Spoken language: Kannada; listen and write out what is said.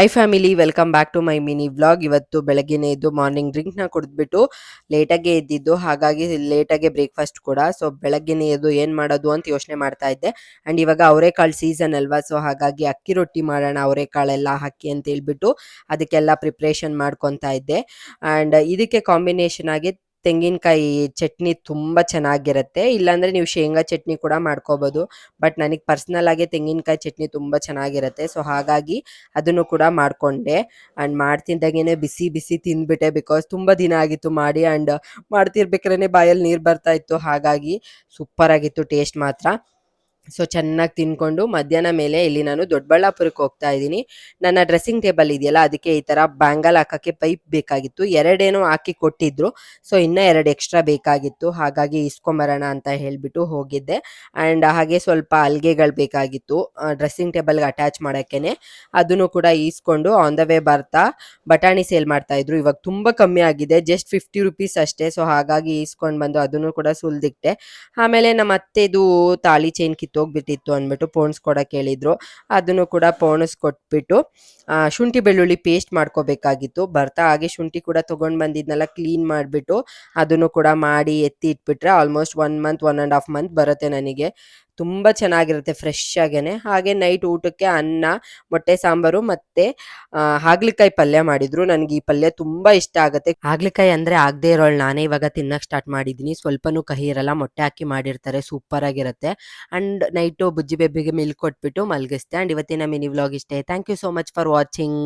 I family welcome back to my mini vlog. ಇವತ್ತು ಬೆಳಗ್ಗೆನೇ ಎದ್ದು ಮಾರ್ನಿಂಗ್ ಡ್ರಿಂಕ್ನ ಕುಡಿದ್ಬಿಟ್ಟು ಲೇಟಾಗೆ ಎದ್ದಿದ್ದು, ಹಾಗಾಗಿ ಲೇಟಾಗೆ ಬ್ರೇಕ್ಫಾಸ್ಟ್ ಕೂಡ. ಸೊ ಬೆಳಗ್ಗೆನೇ ಎದ್ದು ಏನು ಮಾಡೋದು ಅಂತ ಯೋಚನೆ ಮಾಡ್ತಾ ಇದ್ದೆ. ಆ್ಯಂಡ್ ಇವಾಗ ಅವರೆಕಾಳು ಸೀಸನ್ ಅಲ್ವಾ, ಸೊ ಹಾಗಾಗಿ ಅಕ್ಕಿ ರೊಟ್ಟಿ ಮಾಡೋಣ ಅವರೆಕಾಳೆಲ್ಲ ಹಾಕಿ ಅಂತ ಹೇಳ್ಬಿಟ್ಟು ಅದಕ್ಕೆಲ್ಲ ಪ್ರಿಪ್ರೇಷನ್ ಮಾಡ್ಕೊತಾ ಇದ್ದೆ. ಆ್ಯಂಡ್ ಇದಕ್ಕೆ ಕಾಂಬಿನೇಷನ್ ಆಗಿ ತೆಂಗಿನಕಾಯಿ ಚಟ್ನಿ ತುಂಬ ಚೆನ್ನಾಗಿರುತ್ತೆ. ಇಲ್ಲಾಂದರೆ ನೀವು ಶೇಂಗಾ ಚಟ್ನಿ ಕೂಡ ಮಾಡ್ಕೋಬೋದು. ಬಟ್ ನನಗೆ ಪರ್ಸ್ನಲ್ ಆಗಿ ತೆಂಗಿನಕಾಯಿ ಚಟ್ನಿ ತುಂಬ ಚೆನ್ನಾಗಿರುತ್ತೆ. ಸೊ ಹಾಗಾಗಿ ಅದನ್ನು ಕೂಡ ಮಾಡಿಕೊಂಡೆ. ಆ್ಯಂಡ್ ಮಾಡ್ತಿದ್ದಾಗೇನೆ ಬಿಸಿ ಬಿಸಿ ತಿಂದ್ಬಿಟ್ಟೆ, ಬಿಕಾಸ್ ತುಂಬ ದಿನ ಆಗಿತ್ತು ಮಾಡಿ. ಆ್ಯಂಡ್ ಮಾಡ್ತಿರ್ಬೇಕಾದ್ರೆ ಬಾಯಲ್ಲಿ ನೀರು ಬರ್ತಾ ಇತ್ತು, ಹಾಗಾಗಿ ಸೂಪರ್ ಆಗಿತ್ತು ಟೇಸ್ಟ್ ಮಾತ್ರ. ಸೊ ಚೆನ್ನಾಗಿ ತಿನ್ಕೊಂಡು ಮಧ್ಯಾಹ್ನ ಮೇಲೆ ಇಲ್ಲಿ ನಾನು ದೊಡ್ಡಬಳ್ಳಾಪುರಕ್ಕೆ ಹೋಗ್ತಾ ಇದ್ದೀನಿ. ನನ್ನ ಡ್ರೆಸ್ಸಿಂಗ್ ಟೇಬಲ್ ಇದೆಯಲ್ಲ, ಅದಕ್ಕೆ ಈ ಥರ ಬ್ಯಾಂಗಲ್ ಹಾಕೋಕ್ಕೆ ಪೈಪ್ ಬೇಕಾಗಿತ್ತು. ಎರಡೇನೋ ಹಾಕಿ ಕೊಟ್ಟಿದ್ರು, ಸೊ ಇನ್ನೂ ಎರಡು ಎಕ್ಸ್ಟ್ರಾ ಬೇಕಾಗಿತ್ತು, ಹಾಗಾಗಿ ಇಸ್ಕೊಂಬರೋಣ ಅಂತ ಹೇಳಿಬಿಟ್ಟು ಹೋಗಿದ್ದೆ. ಆ್ಯಂಡ್ ಹಾಗೆ ಸ್ವಲ್ಪ ಹಲ್ಗೆಗಳು ಬೇಕಾಗಿತ್ತು ಡ್ರೆಸ್ಸಿಂಗ್ ಟೇಬಲ್ಗೆ ಅಟ್ಯಾಚ್ ಮಾಡೋಕ್ಕೇ. ಅದನ್ನು ಕೂಡ ಈಸ್ಕೊಂಡು ಆನ್ ದ ವೇ ಬರ್ತಾ ಬಟಾಣಿ ಸೇಲ್ ಮಾಡ್ತಾಯಿದ್ರು. ಇವಾಗ ತುಂಬ ಕಮ್ಮಿ ಆಗಿದೆ, ಜಸ್ಟ್ 50 ರುಪೀಸ್ ಅಷ್ಟೇ. ಸೊ ಹಾಗಾಗಿ ಈಸ್ಕೊಂಡು ಬಂದು ಅದನ್ನು ಕೂಡ ಸುಲಿದಿಟ್ಟೆ. ಆಮೇಲೆ ನಮ್ಮ ಅತ್ತೆದು ತಾಳಿ ಚೈನ್ ಕಿತ್ತೋಗ್ಬಿಟ್ಟಿತ್ತು ಅಂದ್ಬಿಟ್ಟು ಪೋಣಿಸ್ಕೊಡಕ್ಕೆ ಹೇಳಿದ್ರು. ಅದನ್ನು ಕೂಡ ಪೋಣಿಸ್ಕೊಟ್ಬಿಟ್ಟು ಶುಂಠಿ ಬೆಳ್ಳುಳ್ಳಿ ಪೇಸ್ಟ್ ಮಾಡ್ಕೋಬೇಕಾಗಿತ್ತು. ಬರ್ತಾ ಹಾಗೆ ಶುಂಠಿ ಕೂಡ ತೊಗೊಂಡು ಬಂದಿದ್ನೆಲ್ಲ ಕ್ಲೀನ್ ಮಾಡಿಬಿಟ್ಟು ಅದನ್ನು ಕೂಡ ಮಾಡಿ ಎತ್ತಿ ಇಟ್ಬಿಟ್ರೆ ಆಲ್ಮೋಸ್ಟ್ 1 ಮಂತ್ 1.5 ಮಂತ್ ಬರುತ್ತೆ ನನಗೆ. ತುಂಬ ಚೆನ್ನಾಗಿರುತ್ತೆ ಫ್ರೆಶ್ ಆಗೇನೆ. ಹಾಗೆ ನೈಟ್ ಊಟಕ್ಕೆ ಅನ್ನ, ಮೊಟ್ಟೆ ಸಾಂಬಾರು ಮತ್ತು ಹಾಗಲಕಾಯಿ ಪಲ್ಯ ಮಾಡಿದ್ರು. ನನಗೆ ಈ ಪಲ್ಯ ತುಂಬ ಇಷ್ಟ ಆಗುತ್ತೆ. ಹಾಗಲಕಾಯಿ ಅಂದರೆ ಆಗದೆ ಇರೋಳು ನಾನೇ ಇವಾಗ ತಿನ್ನಕ್ಕೆ ಸ್ಟಾರ್ಟ್ ಮಾಡಿದ್ದೀನಿ. ಸ್ವಲ್ಪನೂ ಕಹಿ ಇರಲ್ಲ, ಮೊಟ್ಟೆ ಹಾಕಿ ಮಾಡಿರ್ತಾರೆ, ಸೂಪರ್ ಆಗಿರುತ್ತೆ. ಆ್ಯಂಡ್ ನೈಟು ಬುಜ್ಜಿ ಬೇಬಿಗೆ ಮಿಲ್ಕ್ ಕೊಟ್ಬಿಟ್ಟು ಮಲಗಿಸ್ದೆ. ಆ್ಯಂಡ್ ಇವತ್ತಿನ ಮಿನಿ ವ್ಲಾಗ್ ಇಷ್ಟೇ. Thank you so much for watching.